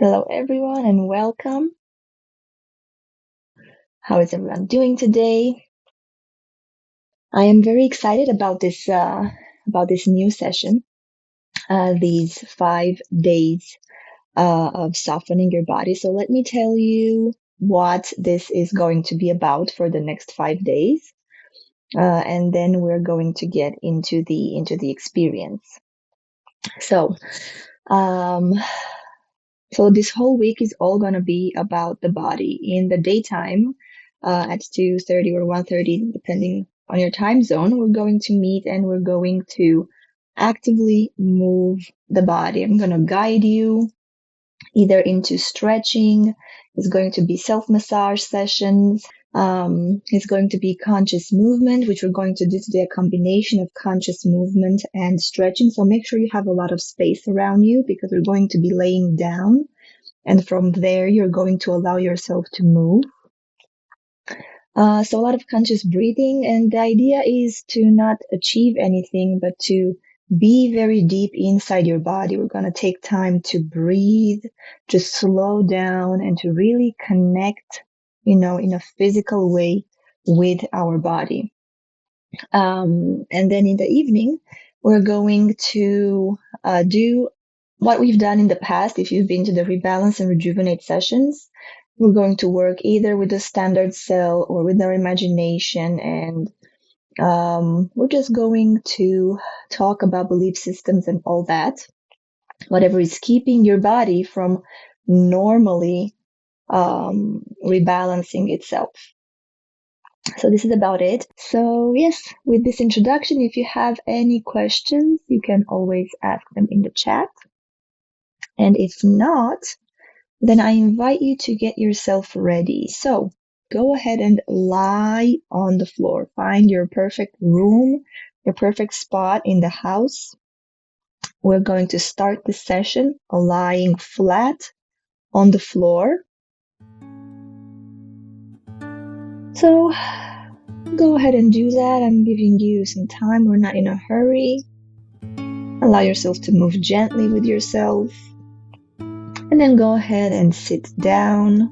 Hello, everyone, and welcome. How is everyone doing today? I am very excited about this new session. These 5 days of softening your body. So let me tell you what this is going to be about for the next 5 days, and then we're going to get into the experience. So, um, So this whole week is all going to be about the body. In the daytime, at 2:30 or 1:30, depending on your time zone, we're going to meet and we're going to actively move the body. I'm going to guide you either into stretching. It's going to be self-massage sessions. It's going to be conscious movement, which we're going to do today, a combination of conscious movement and stretching. So make sure you have a lot of space around you because we're going to be laying down. And from there, you're going to allow yourself to move. So a lot of conscious breathing. And the idea is to not achieve anything, but to be very deep inside your body. We're going to take time to breathe, to slow down, and to really connect, in a physical way with our body. And then in the evening, we're going to do what we've done in the past. If you've been to the Rebalance and Rejuvenate sessions, we're going to work either with the standard cell or with our imagination. And we're just going to talk about belief systems and all that, whatever is keeping your body from normally rebalancing itself. So this is about it. So yes, with this introduction, if you have any questions, you can always ask them in the chat. And if not, then I invite you to get yourself ready. So go ahead and lie on the floor. Find your perfect room, your perfect spot in the house. We're going to start the session lying flat on the floor. So go ahead and do that. I'm giving you some time. We're not in a hurry. Allow yourself to move gently with yourself. And then go ahead and sit down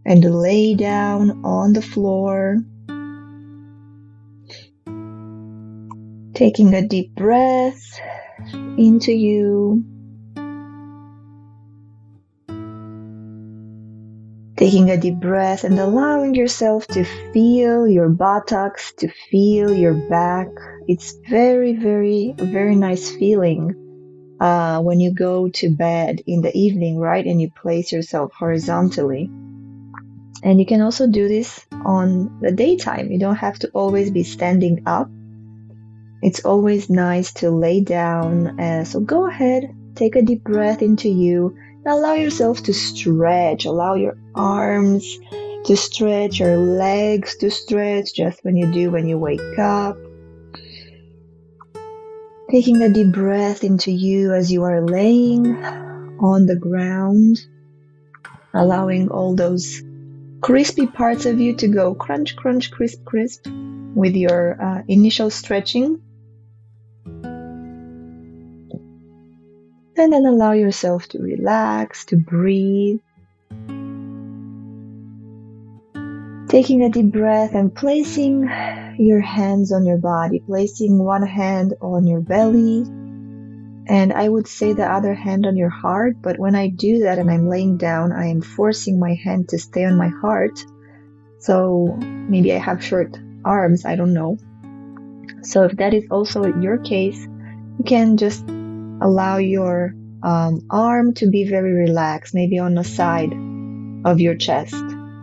and lay down on the floor. Taking a deep breath into you. Taking a deep breath and allowing yourself to feel your buttocks, to feel your back. It's very, very, very nice feeling when you go to bed in the evening, right? And you place yourself horizontally. And you can also do this on the daytime. You don't have to always be standing up. It's always nice to lay down. So go ahead, take a deep breath into you. And allow yourself to stretch. Allow your arms to stretch, your legs to stretch, just when you wake up. Taking a deep breath into you as you are laying on the ground. Allowing all those crispy parts of you to go crunch, crunch, crisp, crisp with your initial stretching. And then allow yourself to relax, to breathe. Taking a deep breath and placing your hands on your body, placing one hand on your belly, and I would say the other hand on your heart, but when I do that and I'm laying down, I am forcing my hand to stay on my heart. So maybe I have short arms, I don't know. So if that is also your case, you can just allow your arm to be very relaxed, maybe on the side of your chest.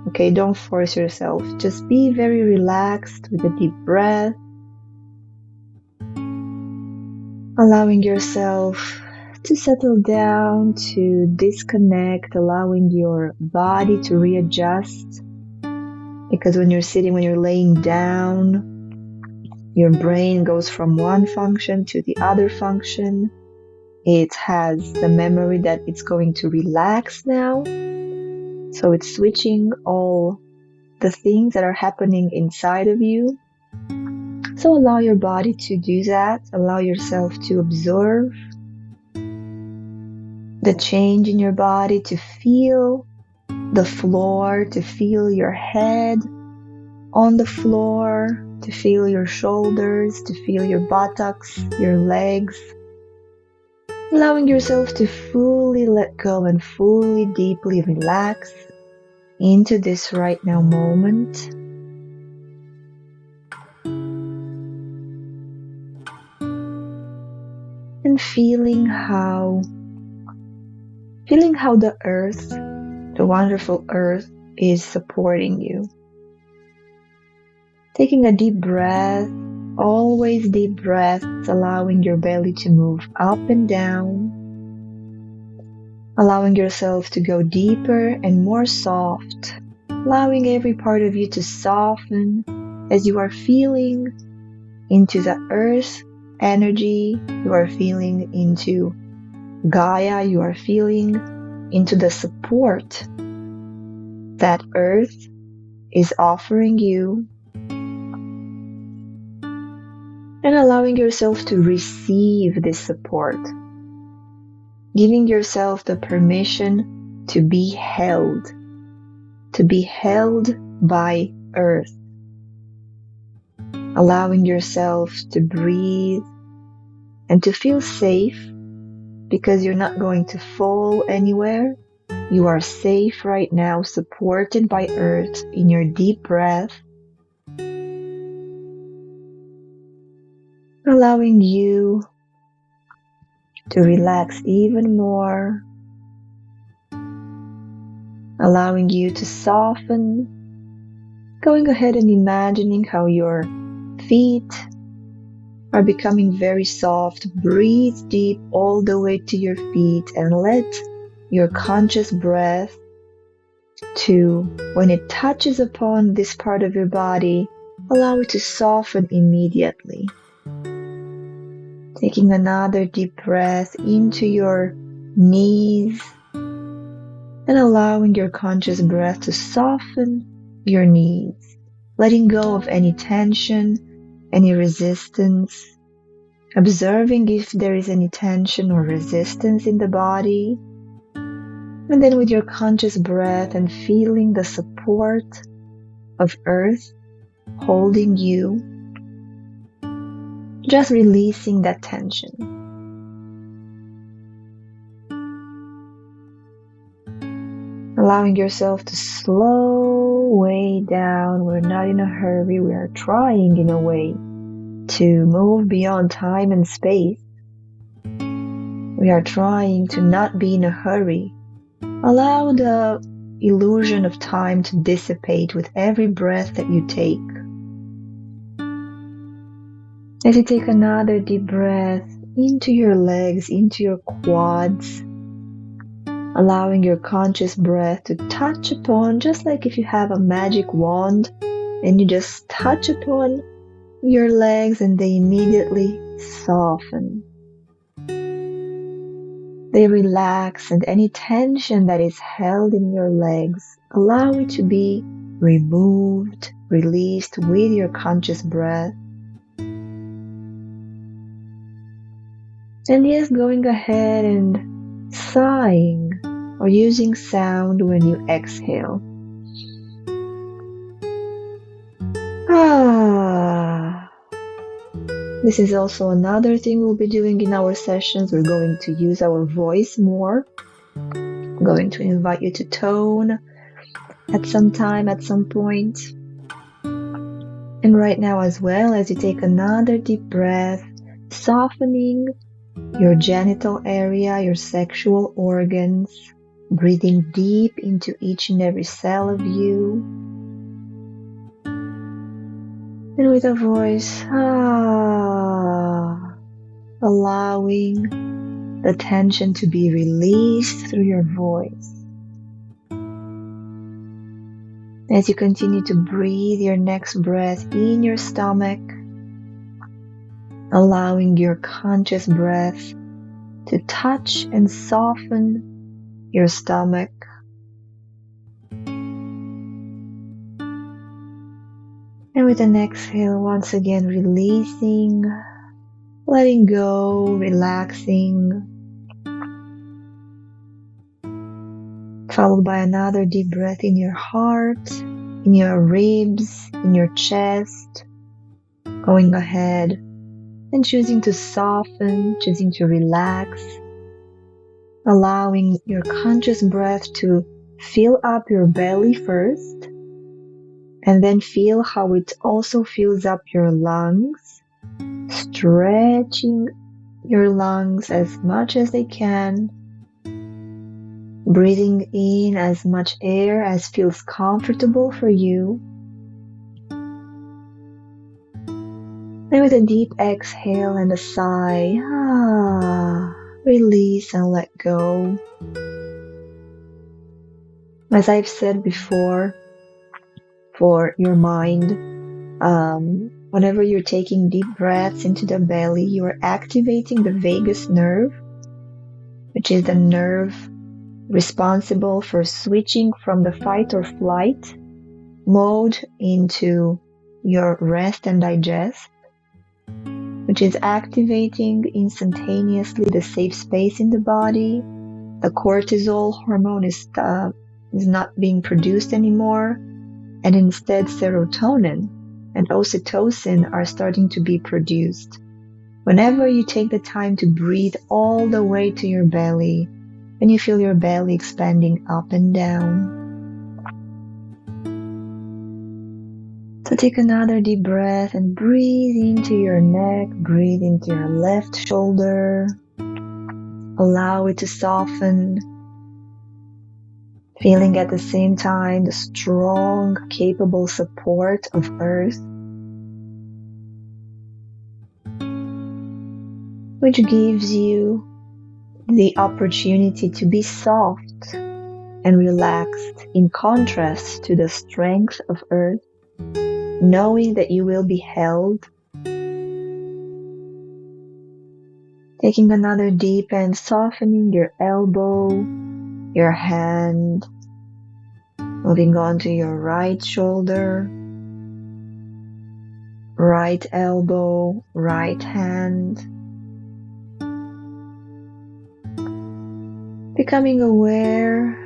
Okay, don't force yourself. Just be very relaxed with a deep breath. Allowing yourself to settle down, to disconnect, allowing your body to readjust. Because when you're sitting, when you're laying down, your brain goes from one function to the other function. It has the memory that it's going to relax now. So it's switching all the things that are happening inside of you. So allow your body to do that. Allow yourself to observe. the change in your body, to feel the floor, to feel your head on the floor, to feel your shoulders, to feel your buttocks, your legs. Allowing yourself to fully let go and fully, deeply relax into this right now moment. And feeling how the earth, the wonderful earth, is supporting you. Taking a deep breath, always deep breaths, allowing your belly to move up and down, allowing yourself to go deeper and more soft, allowing every part of you to soften as you are feeling into the earth energy, you are feeling into Gaia, you are feeling into the support that earth is offering you, and allowing yourself to receive this support, giving yourself the permission to be held by earth, allowing yourself to breathe and to feel safe, because you're not going to fall anywhere. You are safe right now, supported by earth in your deep breath, allowing you to relax even more, allowing you to soften, going ahead and imagining how your feet are becoming very soft. Breathe deep all the way to your feet and let your conscious breath to, when it touches upon this part of your body, allow it to soften immediately. Taking another deep breath into your knees and allowing your conscious breath to soften your knees, letting go of any tension, any resistance, observing if there is any tension or resistance in the body. And then with your conscious breath and feeling the support of earth holding you, just releasing that tension. Allowing yourself to slow way down. We're not in a hurry. We are trying in a way to move beyond time and space. We are trying to not be in a hurry. Allow the illusion of time to dissipate with every breath that you take. As you take another deep breath into your legs, into your quads, allowing your conscious breath to touch upon, just like if you have a magic wand and you just touch upon your legs and they immediately soften. They relax, and any tension that is held in your legs, allow it to be removed, released with your conscious breath. And yes, going ahead and sighing or using sound when you exhale. This is also another thing we'll be doing in our sessions. We're going to use our voice more. I'm going to invite you to tone at some time, at some point. And right now as well, as you take another deep breath, softening your genital area, your sexual organs, breathing deep into each and every cell of you. And with a voice, allowing the tension to be released through your voice. As you continue to breathe your next breath in your stomach, allowing your conscious breath to touch and soften your stomach. And with an exhale, once again releasing, letting go, relaxing. followed by another deep breath in your heart, in your ribs, in your chest, going ahead and choosing to soften, choosing to relax, allowing your conscious breath to fill up your belly first, and then feel how it also fills up your lungs, stretching your lungs as much as they can, breathing in as much air as feels comfortable for you. And with a deep exhale and a sigh, release and let go. As I've said before, for your mind, whenever you're taking deep breaths into the belly, you are activating the vagus nerve, which is the nerve responsible for switching from the fight or flight mode into your rest and digest, which is activating instantaneously the safe space in the body. The cortisol hormone is not being produced anymore, and instead serotonin and oxytocin are starting to be produced. Whenever you take the time to breathe all the way to your belly, and you feel your belly expanding up and down. So take another deep breath and breathe into your neck, breathe into your left shoulder. Allow it to soften, feeling at the same time the strong, capable support of Earth, which gives you the opportunity to be soft and relaxed in contrast to the strength of Earth, knowing that you will be held. Taking another deep and softening your elbow, your hand, moving on to your right shoulder, right elbow, right hand. Becoming aware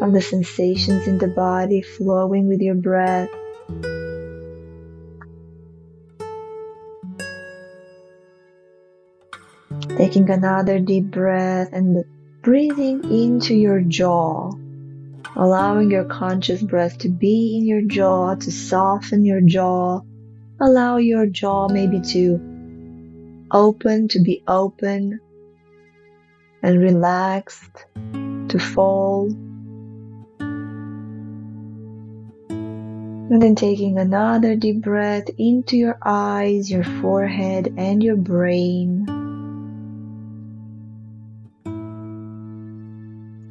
of the sensations in the body flowing with your breath. Taking another deep breath and breathing into your jaw, allowing your conscious breath to be in your jaw, to soften your jaw. Allow your jaw maybe to be open and relaxed, to fall. And then taking another deep breath into your eyes, your forehead, and your brain.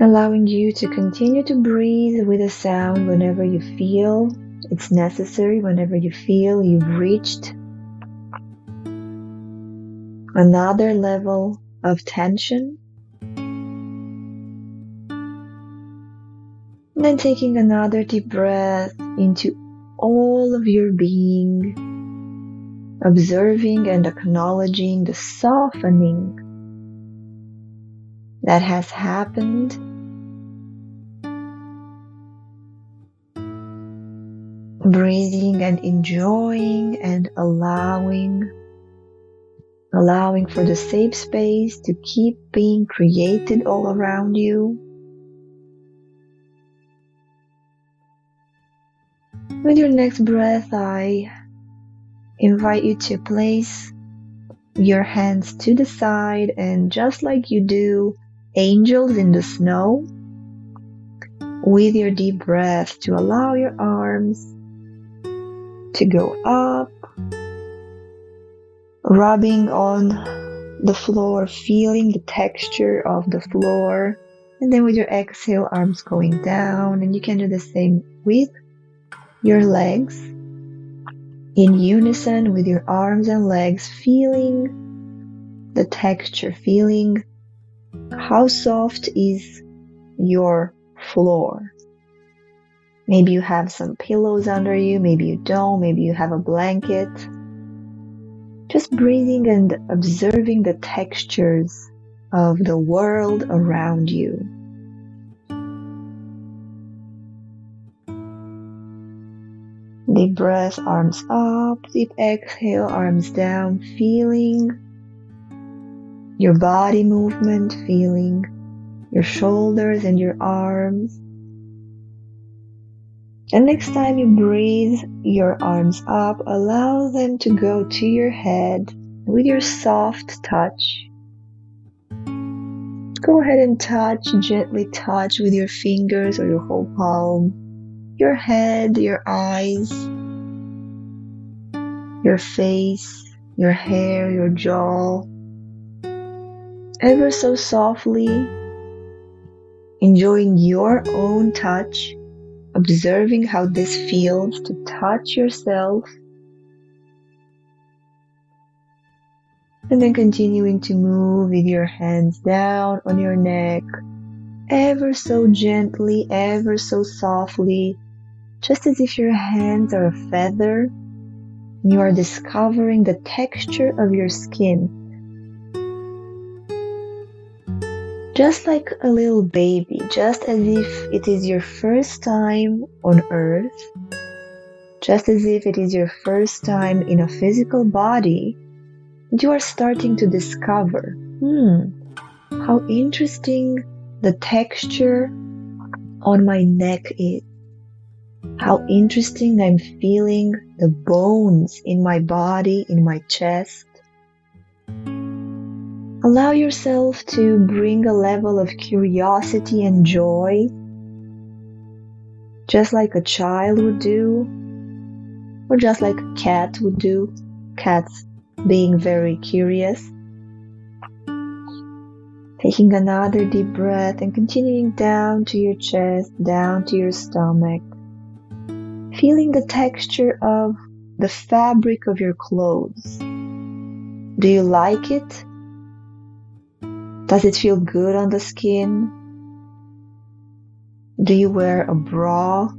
Allowing you to continue to breathe with a sound whenever you feel it's necessary, whenever you feel you've reached another level of tension. And then taking another deep breath into all of your being, observing and acknowledging the softening that has happened. Breathing and enjoying and allowing for the safe space to keep being created all around you. With your next breath, I invite you to place your hands to the side, and just like you do angels in the snow, with your deep breath to allow your arms to go up, rubbing on the floor, feeling the texture of the floor, and then with your exhale, arms going down. And you can do the same with your legs, in unison with your arms and legs, feeling the texture, feeling how soft is your floor. Maybe you have some pillows under you, maybe you don't, maybe you have a blanket. Just breathing and observing the textures of the world around you. Deep breath, arms up. Deep exhale, arms down. Feeling your body movement, feeling your shoulders and your arms. And next time you breathe your arms up, allow them to go to your head with your soft touch. Go ahead and gently touch with your fingers or your whole palm, your head, your eyes, your face, your hair, your jaw. Ever so softly, enjoying your own touch, observing how this feels to touch yourself, and then continuing to move with your hands down on your neck, ever so gently, ever so softly, just as if your hands are a feather. You are discovering the texture of your skin, just like a little baby, just as if it is your first time on earth, just as if it is your first time in a physical body. You are starting to discover, how interesting the texture on my neck is. How interesting I'm feeling the bones in my body, in my chest. Allow yourself to bring a level of curiosity and joy, just like a child would do, or just like a cat would do. Cats being very curious. Taking another deep breath and continuing down to your chest, down to your stomach. Feeling the texture of the fabric of your clothes. Do you like it? Does it feel good on the skin? Do you wear a bra?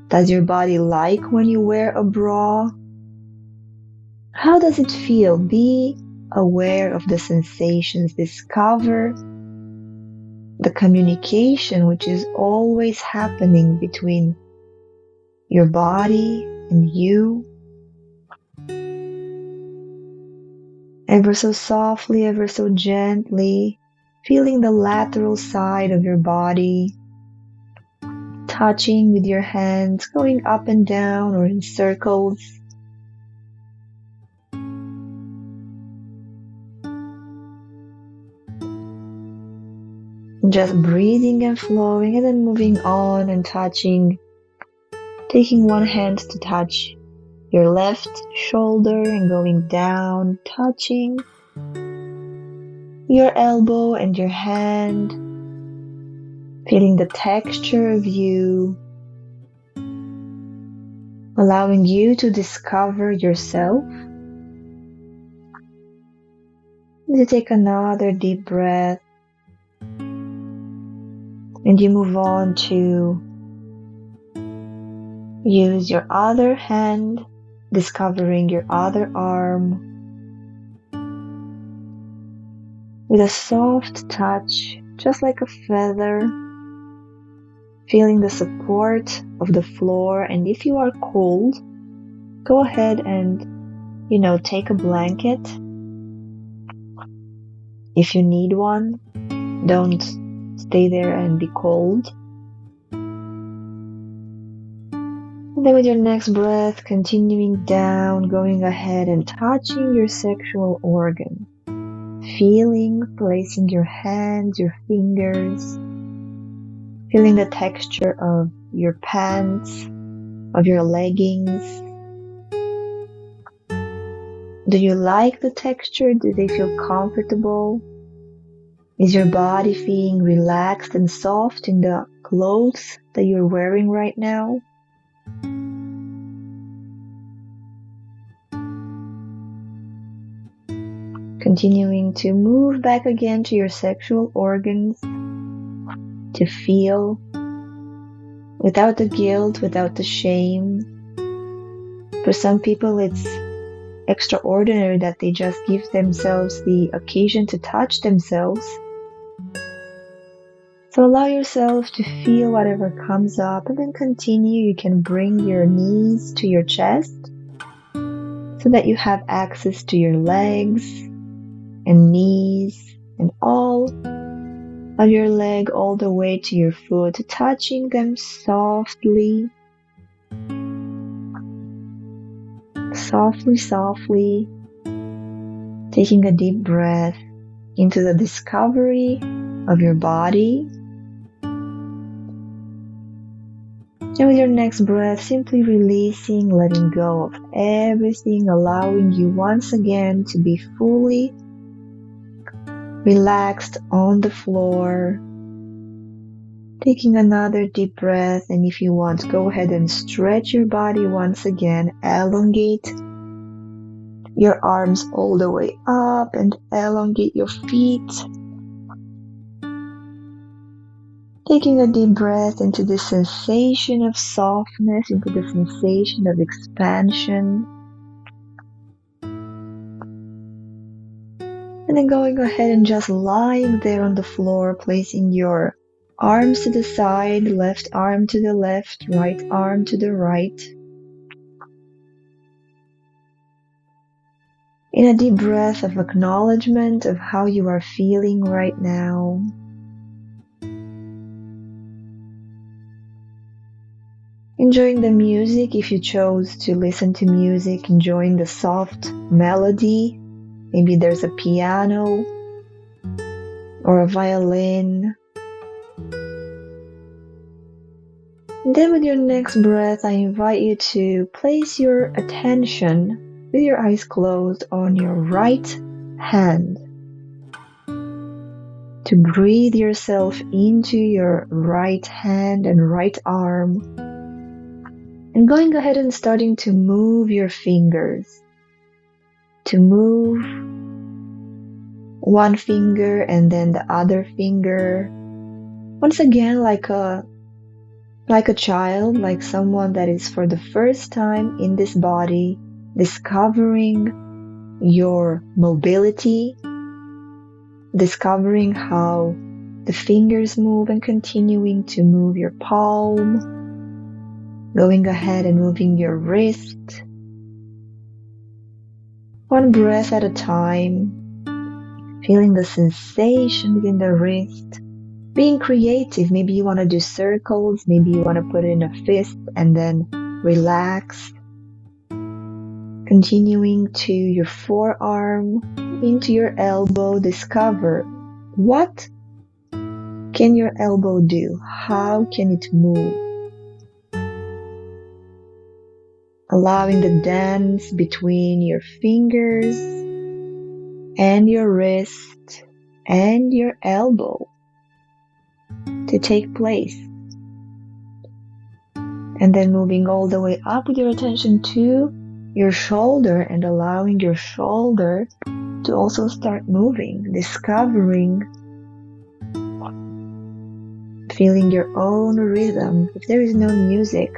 Does your body like when you wear a bra? How does it feel? Be aware of the sensations. Discover the communication which is always happening between your body and you. Ever so softly, ever so gently, feeling the lateral side of your body, touching with your hands, going up and down or in circles. Just breathing and flowing, and then moving on and touching, taking one hand to touch your left shoulder and going down, touching your elbow and your hand, feeling the texture of you, allowing you to discover yourself. You take another deep breath, and you move on to use your other hand, discovering your other arm with a soft touch, just like a feather, feeling the support of the floor. And if you are cold, go ahead and, take a blanket. If you need one, don't stay there and be cold. And then with your next breath, continuing down, going ahead and touching your sexual organ. Feeling, placing your hands, your fingers, feeling the texture of your pants, of your leggings. Do you like the texture? Do they feel comfortable? Is your body feeling relaxed and soft in the clothes that you're wearing right now? Continuing to move back again to your sexual organs, to feel without the guilt, without the shame. For some people, it's extraordinary that they just give themselves the occasion to touch themselves. So allow yourself to feel whatever comes up and then continue. You can bring your knees to your chest so that you have access to your legs and knees and all of your leg all the way to your foot, touching them softly, softly, taking a deep breath into the discovery of your body. And with your next breath, simply releasing, letting go of everything, allowing you once again to be fully relaxed on the floor. Taking another deep breath, and if you want, go ahead and stretch your body once again. Elongate your arms all the way up and elongate your feet. Taking a deep breath into the sensation of softness, into the sensation of expansion. And then going ahead and just lying there on the floor, placing your arms to the side, left arm to the left, right arm to the right. In a deep breath of acknowledgement of how you are feeling right now. Enjoying the music if you chose to listen to music, enjoying the soft melody. Maybe there's a piano or a violin. And then with your next breath, I invite you to place your attention with your eyes closed on your right hand. To breathe yourself into your right hand and right arm. And going ahead and starting to move your fingers. To move one finger and then the other finger. Once again, like a child, like someone that is for the first time in this body, discovering your mobility, discovering how the fingers move and continuing to move your palm, going ahead and moving your wrist, one breath at a time, feeling the sensations in the wrist, being creative. Maybe you want to do circles, maybe you want to put it in a fist and then relax. Continuing to your forearm, into your elbow, discover what can your elbow do? How can it move? Allowing the dance between your fingers and your wrist and your elbow to take place. And then moving all the way up with your attention to your shoulder and allowing your shoulder to also start moving, discovering, feeling your own rhythm. If there is no music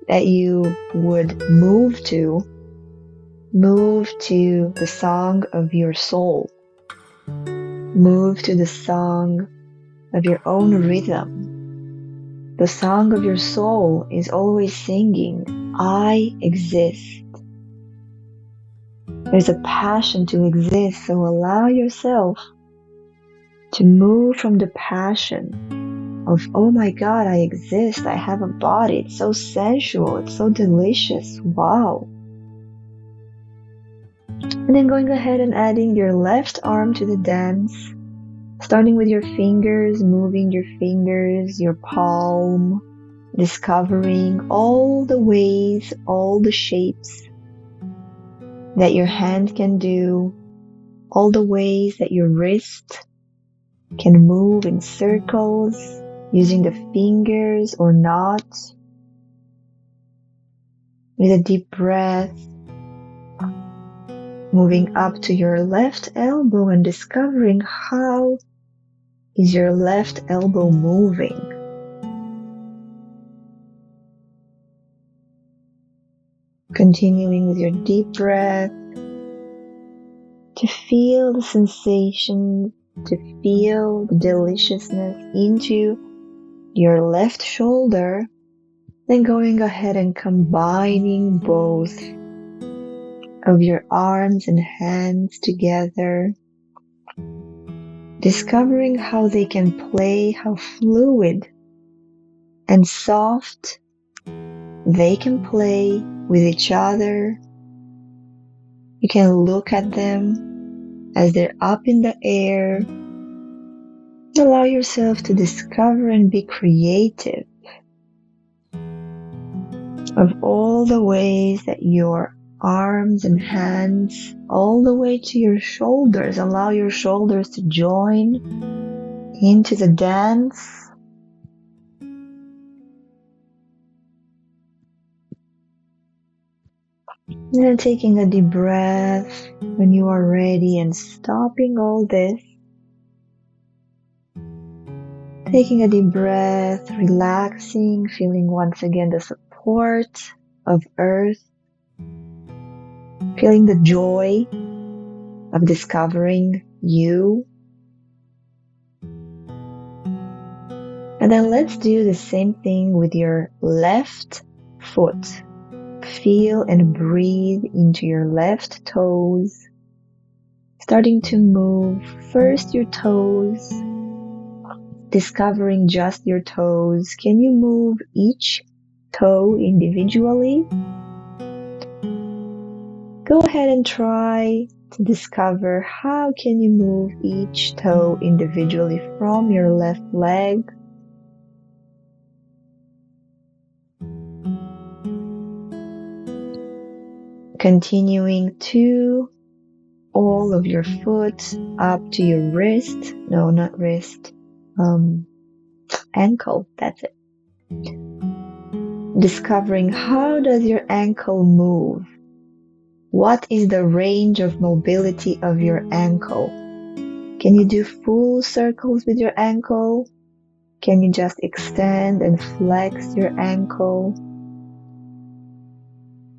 that you would move to the song of your soul. Move to the song of your own rhythm. The song of your soul is always singing, I exist. There's a passion to exist, so allow yourself to move from the passion of, oh my God, I exist, I have a body, it's so sensual, it's so delicious, wow. And then going ahead and adding your left arm to the dance, starting with your fingers, moving your fingers, your palm, discovering all the ways, all the shapes that your hand can do, all the ways that your wrist can move in circles, using the fingers or not. With a deep breath, moving up to your left elbow and discovering how is your left elbow moving. Continuing with your deep breath to feel the sensation to feel the deliciousness into your left shoulder, then going ahead and combining both of your arms and hands together, discovering how they can play, how fluid and soft they can play with each other. You can look at them as they're up in the air. Allow yourself to discover and be creative of all the ways that your arms and hands, all the way to your shoulders, allow your shoulders to join into the dance. And then taking a deep breath when you are ready and stopping all this. Taking a deep breath, relaxing, feeling once again the support of earth, feeling the joy of discovering you. And then let's do the same thing with your left foot. Feel and breathe into your left toes, starting to move first your toes, discovering just your toes. Can you move each toe individually? Go ahead and try to discover how can you move each toe individually from your left leg. Continuing to all of your foot up to your wrist. No, not wrist. Ankle. That's it. Discovering how does your ankle move? What is the range of mobility of your ankle? Can you do full circles with your ankle? Can you just extend and flex your ankle?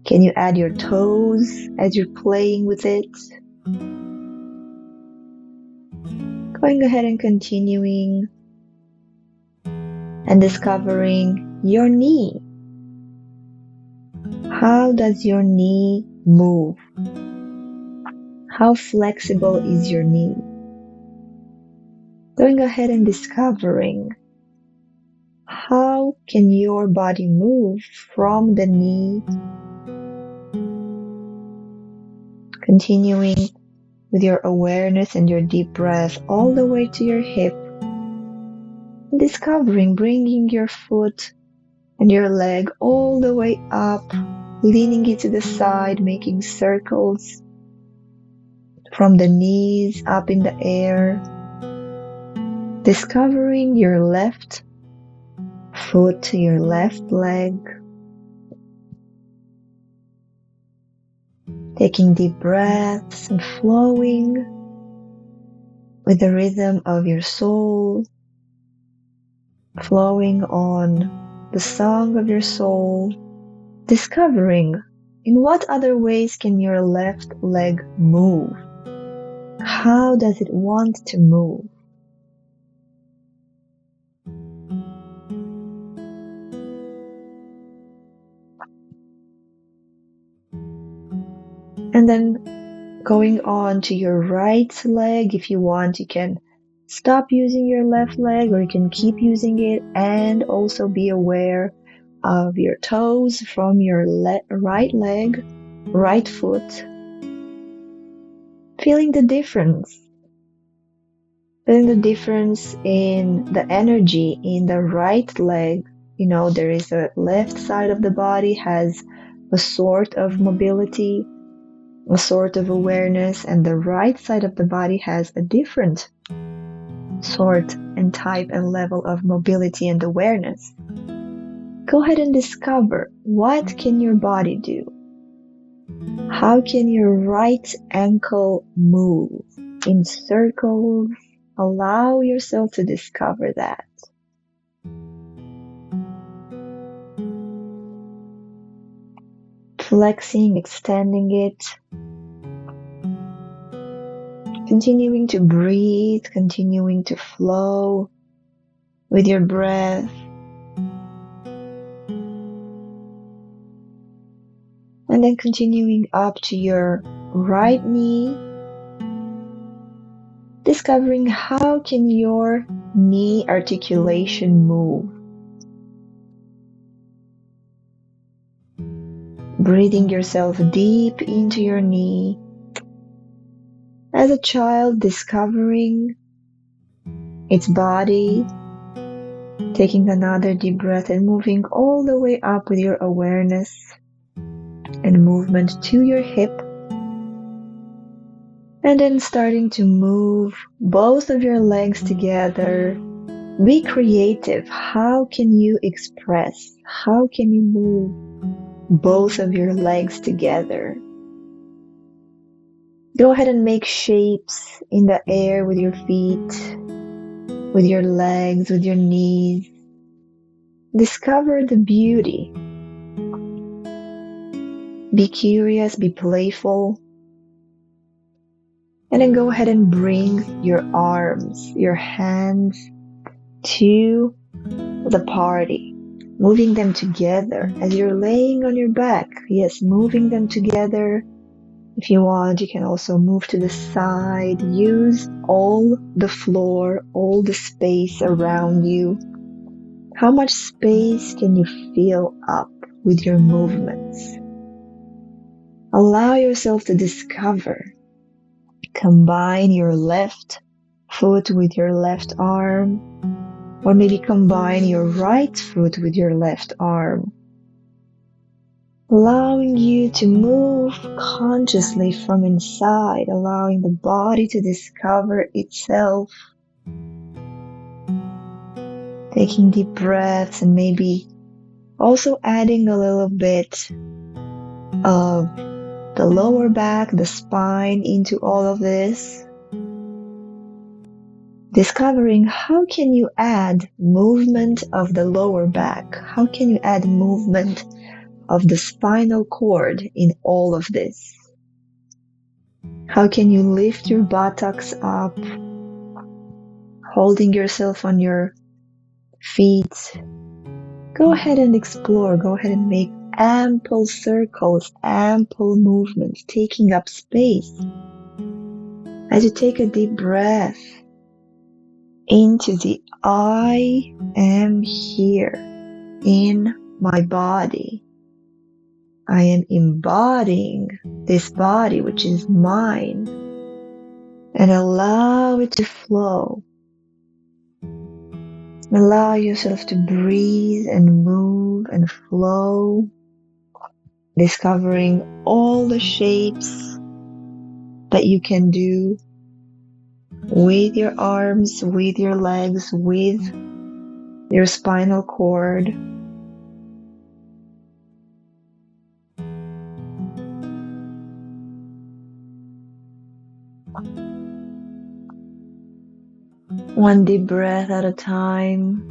Can you add your toes as you're playing with it? Going ahead and continuing and discovering your knee. How does your knee move? How flexible is your knee? Going ahead and discovering how can your body move from the knee, continuing with your awareness and your deep breath all the way to your hip, discovering bringing your foot and your leg all the way up, leaning it to the side, making circles from the knees up in the air, discovering your left foot, your left leg, taking deep breaths and flowing with the rhythm of your soul, flowing on the song of your soul, discovering in what other ways can your left leg move? How does it want to move? And then going on to your right leg, if you want, you can stop using your left leg or you can keep using it, and also be aware of your toes from your right leg, right foot. Feeling the difference. Feeling the difference in the energy in the right leg. You know, there is a left side of the body has a sort of mobility, a sort of awareness, and the right side of the body has a different sort and type and level of mobility and awareness. Go ahead and discover what can your body do. How can your right ankle move in circles? Allow yourself to discover that. Flexing, extending it. Continuing to breathe, continuing to flow with your breath. And then continuing up to your right knee, discovering how can your knee articulation move. Breathing yourself deep into your knee. As a child, discovering its body, taking another deep breath and moving all the way up with your awareness and movement to your hip. And then starting to move both of your legs together. Be creative. How can you express? How can you move both of your legs together? Go ahead and make shapes in the air with your feet, with your legs, with your knees. Discover the beauty. Be curious, be playful. And then go ahead and bring your arms, your hands to the party, moving them together as you're laying on your back. Yes, moving them together. If you want, you can also move to the side. Use all the floor, all the space around you. How much space can you fill up with your movements? Allow yourself to discover. Combine your left foot with your left arm, or maybe combine your right foot with your left arm. Allowing you to move consciously from inside, allowing the body to discover itself. Taking deep breaths and maybe also adding a little bit of the lower back, the spine into all of this. Discovering how can you add movement of the lower back? How can you add movement of the spinal cord in all of this? How can you lift your buttocks up, holding yourself on your feet? Go ahead and explore. Go ahead and make ample circles, ample movement, taking up space. As you take a deep breath into the I am here in my body. I am embodying this body, which is mine, and allow it to flow. Allow yourself to breathe and move and flow, discovering all the shapes that you can do with your arms, with your legs, with your spinal cord. One deep breath at a time.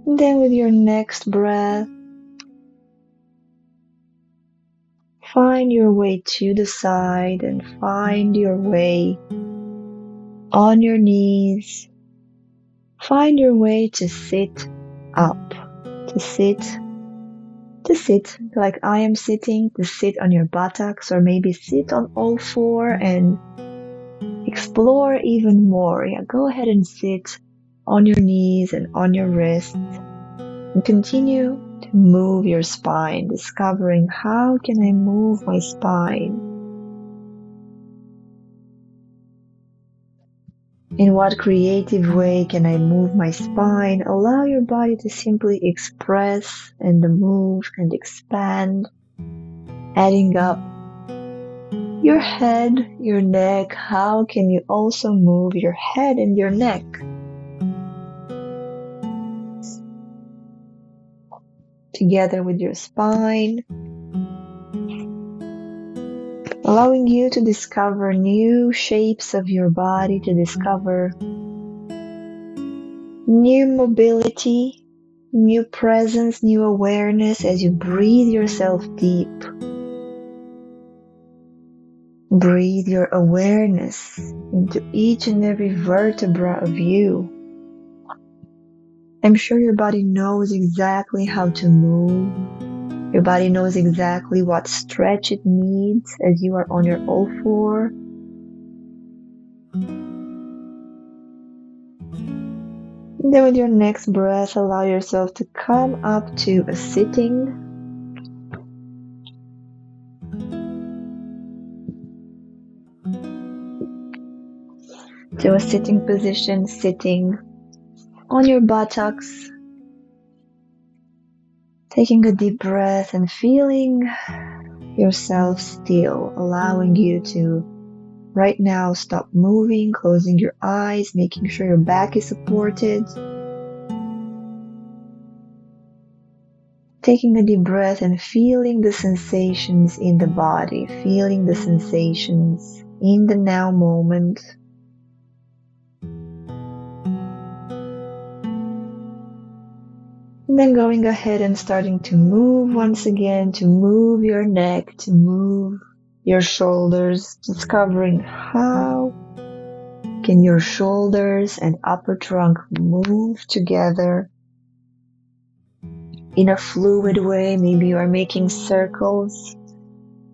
And then with your next breath, find your way to the side and find your way on your knees. Find your way to sit up, to sit like I am sitting, to sit on your buttocks, or maybe sit on all four and explore even more. Yeah, go ahead and sit on your knees and on your wrists and continue to move your spine, discovering how can I move my spine? In what creative way can I move my spine? Allow your body to simply express and move and expand, adding up your head, your neck. How can you also move your head and your neck? Together with your spine, allowing you to discover new shapes of your body, to discover new mobility, new presence, new awareness as you breathe yourself deep. Breathe your awareness into each and every vertebra of you. I'm sure your body knows exactly how to move. Your body knows exactly what stretch it needs as you are on your O4. And then with your next breath, allow yourself to come up to a sitting. To a sitting position, sitting on your buttocks. Taking a deep breath and feeling yourself still, allowing you to right now stop moving, closing your eyes, making sure your back is supported. Taking a deep breath and feeling the sensations in the body, feeling the sensations in the now moment. And then going ahead and starting to move once again, to move your neck, to move your shoulders, discovering how can your shoulders and upper trunk move together in a fluid way. Maybe you are making circles,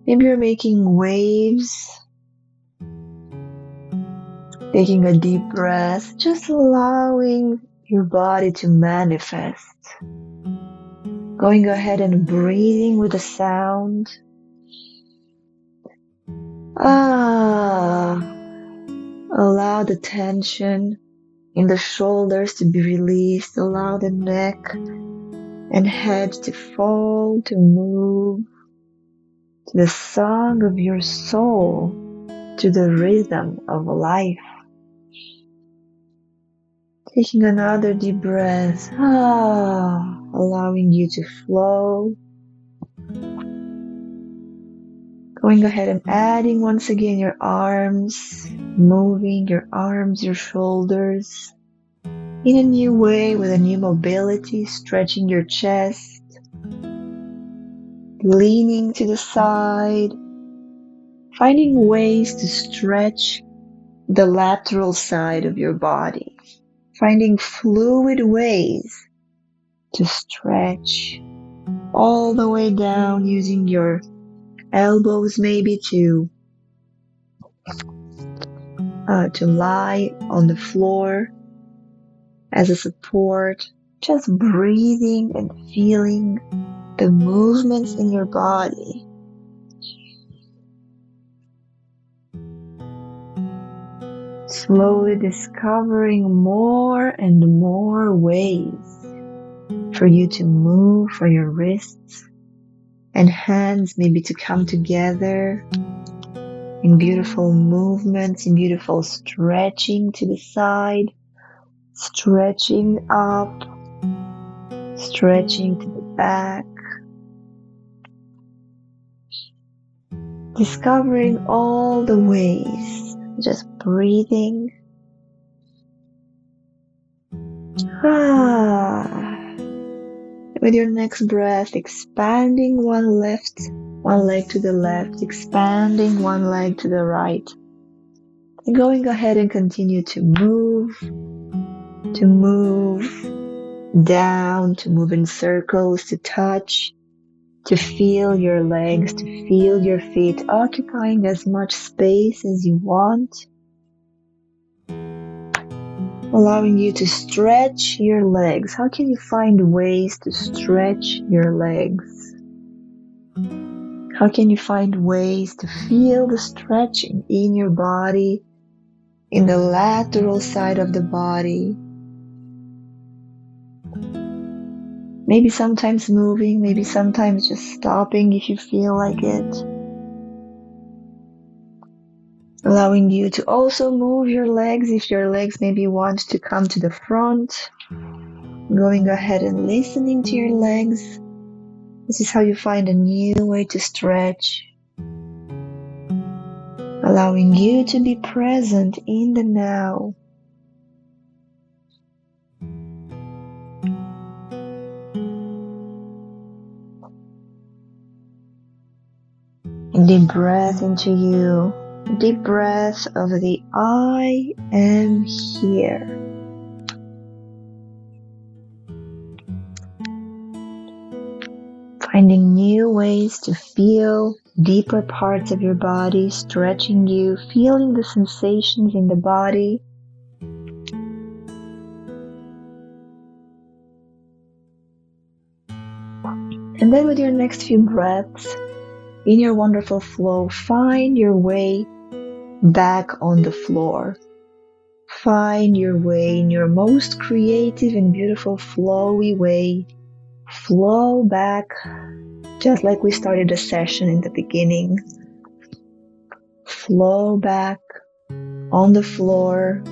maybe you're making waves. Taking a deep breath, just allowing your body to manifest. Going ahead and breathing with a sound. Allow the tension in the shoulders to be released. Allow the neck and head to fall, to move to the song of your soul, to the rhythm of life. Taking another deep breath, allowing you to flow. Going ahead and adding once again your arms, moving your arms, your shoulders in a new way with a new mobility, stretching your chest, leaning to the side, finding ways to stretch the lateral side of your body, finding fluid ways to stretch all the way down, using your elbows maybe to lie on the floor as a support, just breathing and feeling the movements in your body. Slowly discovering more and more ways for you to move, for your wrists and hands maybe to come together in beautiful movements, in beautiful stretching to the side, stretching up, stretching to the back, discovering all the ways, just breathing. With your next breath, expanding one leg to the left, expanding one leg to the right. And going ahead and continue to move down, to move in circles, to touch, to feel your legs, to feel your feet occupying as much space as you want. Allowing you to stretch your legs. How can you find ways to stretch your legs? How can you find ways to feel the stretching in your body, in the lateral side of the body? Maybe sometimes moving, maybe sometimes just stopping if you feel like it. Allowing you to also move your legs if your legs maybe want to come to the front. Going ahead and listening to your legs. This is how you find a new way to stretch. Allowing you to be present in the now. A deep breath into you. deep breath of the I am here. Finding new ways to feel deeper parts of your body, stretching you, feeling the sensations in the body. And then with your next few breaths, in your wonderful flow, find your way back on the floor. Find your way in your most creative and beautiful flowy way. Flow back, just like we started the session in the beginning. Flow back on the floor,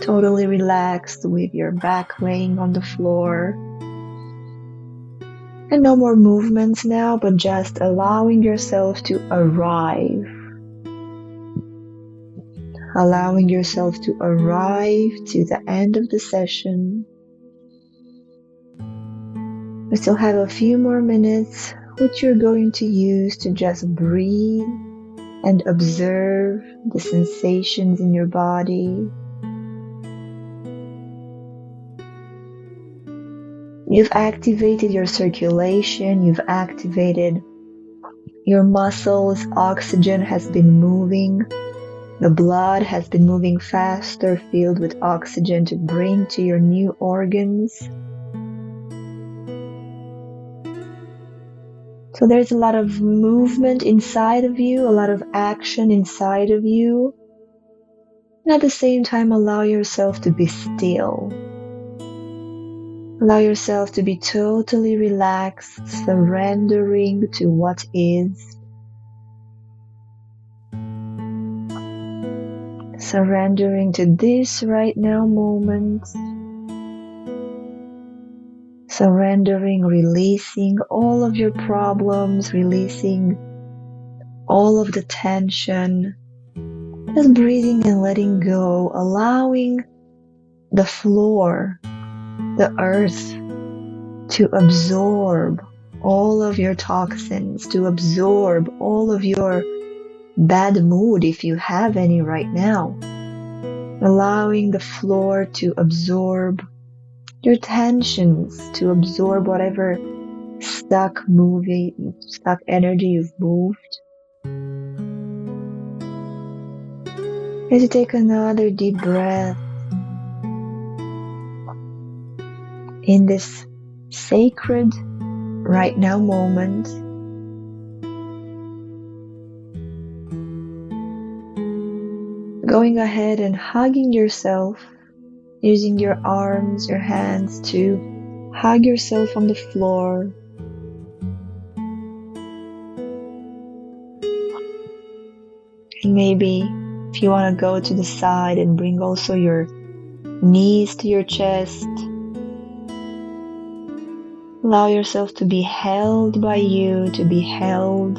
totally relaxed with your back laying on the floor. And no more movements now, but just allowing yourself to arrive. Allowing yourself to arrive to the end of the session. We still have a few more minutes, which you're going to use to just breathe and observe the sensations in your body. You've activated your circulation, you've activated your muscles, oxygen has been moving, the blood has been moving faster, filled with oxygen to bring to your new organs. So there's a lot of movement inside of you, a lot of action inside of you. And at the same time, allow yourself to be still. Allow yourself to be totally relaxed, surrendering to what is. Surrendering to this right now moment. Surrendering, releasing all of your problems, releasing all of the tension. Just breathing and letting go, allowing the floor, the earth, to absorb all of your toxins, to absorb all of your bad mood if you have any right now. Allowing the floor to absorb your tensions, to absorb whatever stuck energy you've moved. As you take another deep breath in this sacred right now moment, going ahead and hugging yourself, using your arms, your hands to hug yourself on the floor. And maybe if you want to go to the side and bring also your knees to your chest, allow yourself to be held by you, to be held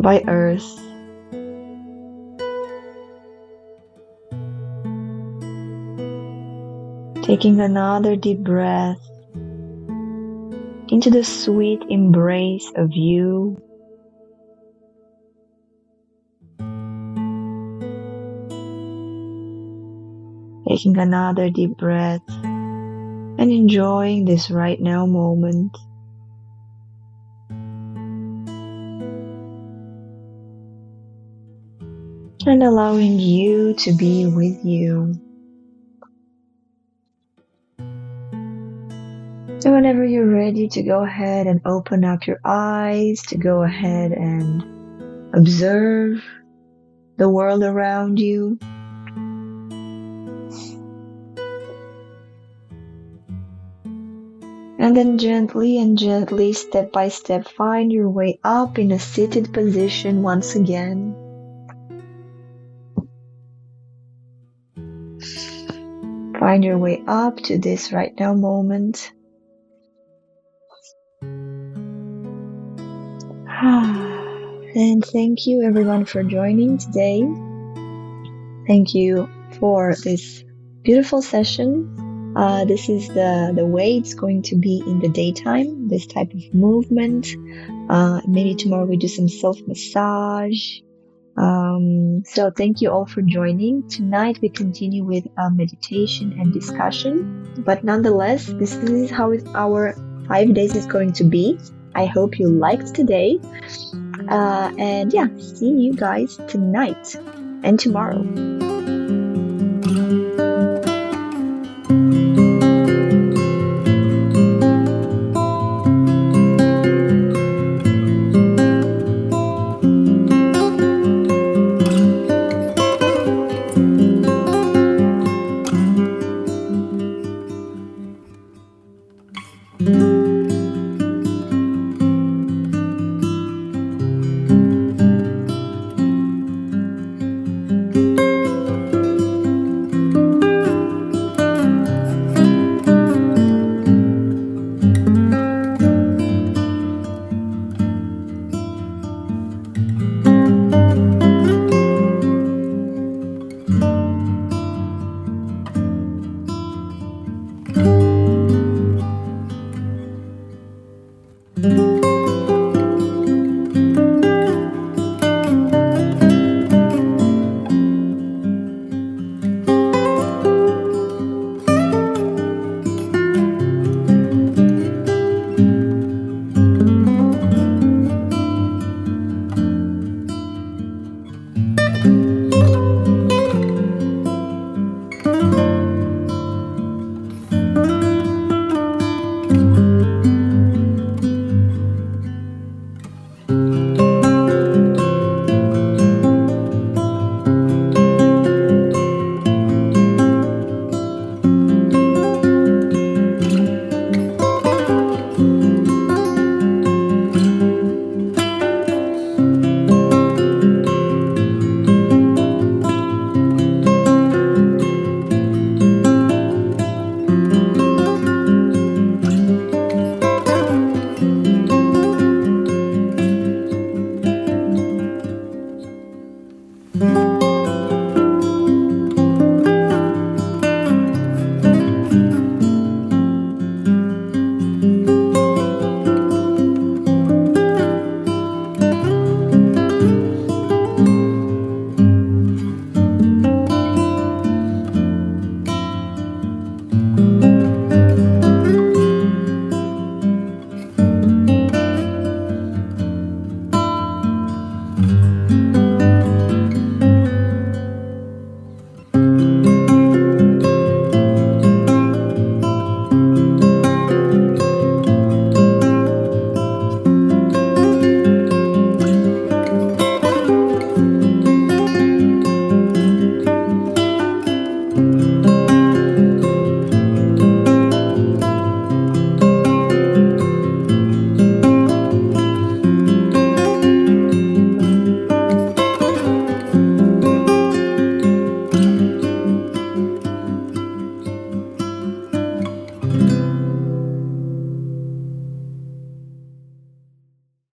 by earth. Taking another deep breath into the sweet embrace of you. Taking another deep breath and enjoying this right now moment. And allowing you to be with you. And whenever you're ready to go ahead and open up your eyes, to go ahead and observe the world around you. And then gently, step by step, find your way up in a seated position once again. Find your way up to this right now moment. And thank you everyone for joining today. Thank you for this beautiful session. This is the way it's going to be in the daytime, this type of movement. Maybe tomorrow we do some self-massage. So thank you all for joining. Tonight we continue with meditation and discussion. But nonetheless, this is how our 5 days is going to be. I hope you liked today. And yeah, see you guys tonight and tomorrow.